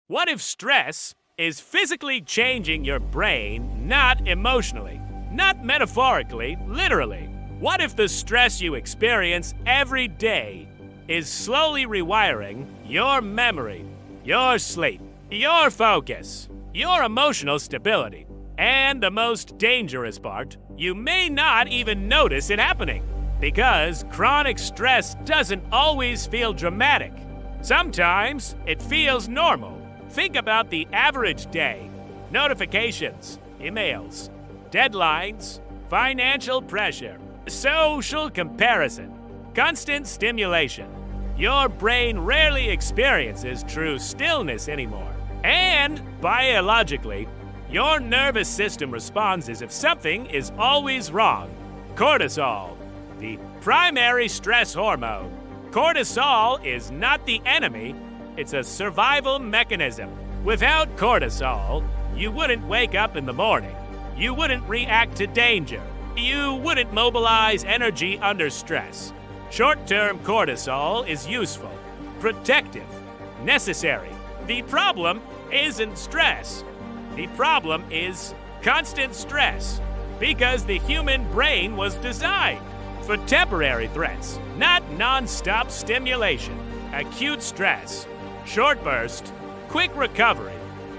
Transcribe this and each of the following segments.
What if stress is physically changing your brain, not emotionally, not metaphorically, literally? What if the stress you experience every day is slowly rewiring your memory, your sleep, your focus, your emotional stability? And the most dangerous part, you may not even notice it happening, because chronic stress doesn't always feel dramatic. Sometimes it feels normal. Think about the average day. Notifications, emails, deadlines, financial pressure, social comparison, constant stimulation. Your brain rarely experiences true stillness anymore. And biologically, your nervous system responds as if something is always wrong. Cortisol, the primary stress hormone. Cortisol is not the enemy, it's a survival mechanism. Without cortisol, you wouldn't wake up in the morning. You wouldn't react to danger. You wouldn't mobilize energy under stress. Short-term cortisol is useful, protective, necessary. The problem isn't stress. The problem is constant stress, because the human brain was designed for temporary threats, not non-stop stimulation. Acute stress, short burst, quick recovery.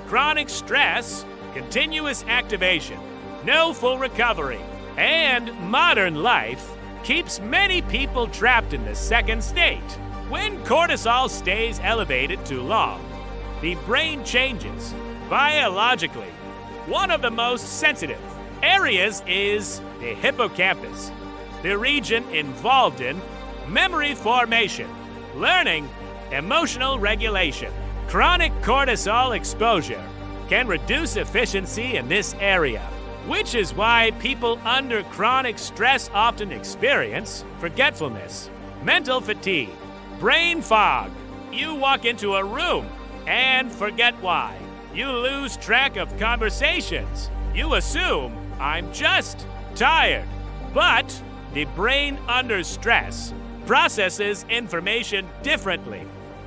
Chronic stress, continuous activation, no full recovery. And modern life keeps many people trapped in the second state. When cortisol stays elevated too long, the brain changes. Biologically, one of the most sensitive areas is the hippocampus, the region involved in memory formation, learning, emotional regulation. Chronic cortisol exposure can reduce efficiency in this area, which is why people under chronic stress often experience forgetfulness, mental fatigue, brain fog. You walk into a room and forget why. You lose track of conversations. You assume, I'm just tired. But the brain under stress processes information differently.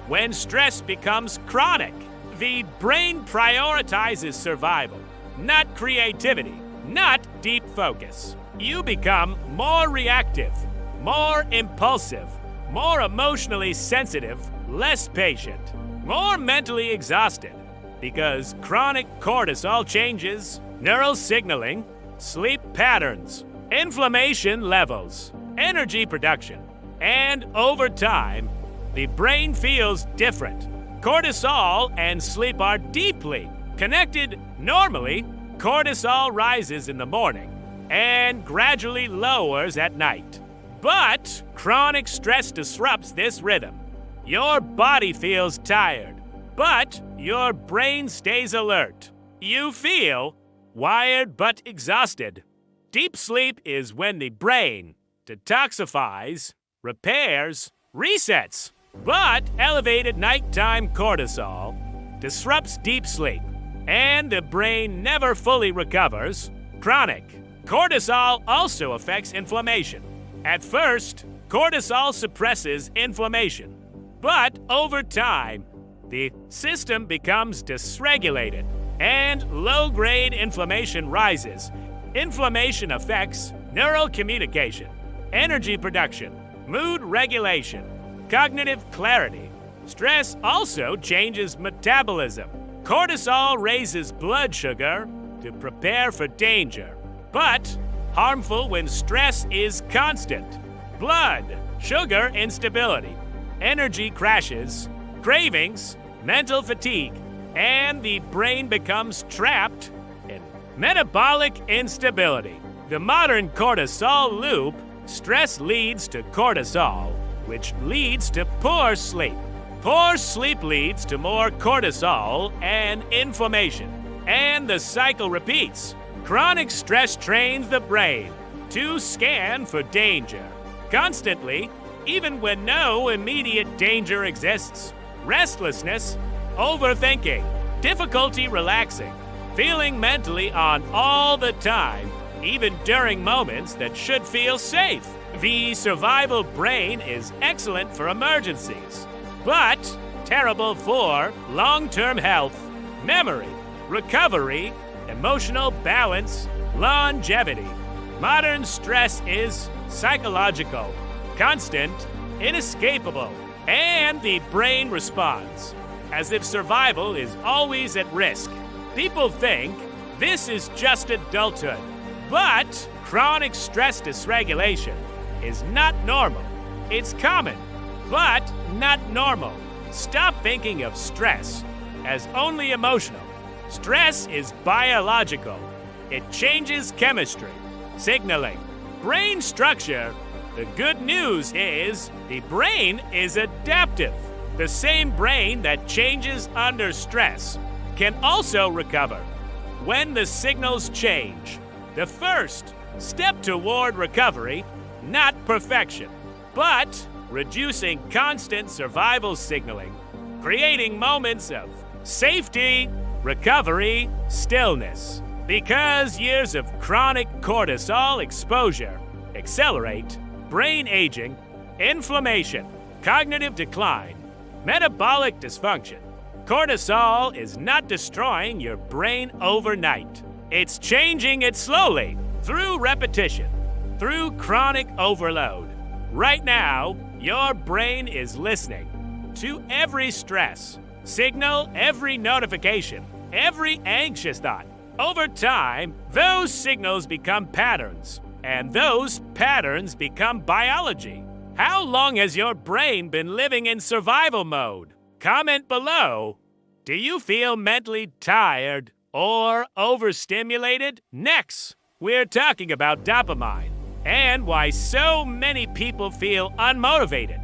When stress becomes chronic, the brain prioritizes survival, not creativity, not deep focus. You become more reactive, more impulsive, more emotionally sensitive, less patient, more mentally exhausted, because chronic cortisol changes neural signaling, sleep patterns, inflammation levels, energy production, and over time, the brain feels different. Cortisol and sleep are deeply connected. Normally, cortisol rises in the morning and gradually lowers at night. But chronic stress disrupts this rhythm. Your body feels tired, but your brain stays alert. You feel wired but exhausted. Deep sleep is when the brain detoxifies, repairs, resets. But elevated nighttime cortisol disrupts deep sleep, and the brain never fully recovers. Chronic cortisol also affects inflammation. At first, cortisol suppresses inflammation, but over time, the system becomes dysregulated, and low-grade inflammation rises. Inflammation affects neural communication, energy production, mood regulation, cognitive clarity. Stress also changes metabolism. Cortisol raises blood sugar to prepare for danger, but harmful when stress is constant. Blood sugar instability, energy crashes, cravings, mental fatigue, and the brain becomes trapped in metabolic instability. The modern cortisol loop: stress leads to cortisol, which leads to poor sleep. Poor sleep leads to more cortisol and inflammation, and the cycle repeats. Chronic stress trains the brain to scan for danger constantly, even when no immediate danger exists. Restlessness, overthinking, difficulty relaxing, feeling mentally on all the time, even during moments that should feel safe. The survival brain is excellent for emergencies, but terrible for long-term health, memory, recovery, emotional balance, longevity. Modern stress is psychological, constant, inescapable, and the brain responds as if survival is always at risk. People think this is just adulthood, but chronic stress dysregulation is not normal. It's common, but not normal. Stop thinking of stress as only emotional. Stress is biological. It changes chemistry, signaling, brain structure. The good news is the brain is adaptive. The same brain that changes under stress can also recover when the signals change. The first step toward recovery, not perfection, but reducing constant survival signaling, creating moments of safety, recovery, stillness. Because years of chronic cortisol exposure accelerate brain aging, inflammation, cognitive decline, metabolic dysfunction. Cortisol is not destroying your brain overnight. It's changing it slowly through repetition, through chronic overload. Right now, your brain is listening to every stress signal, every notification, every anxious thought. Over time, those signals become patterns, and those patterns become biology. How long has your brain been living in survival mode? Comment below. Do you feel mentally tired or overstimulated? Next, we're talking about dopamine and why so many people feel unmotivated.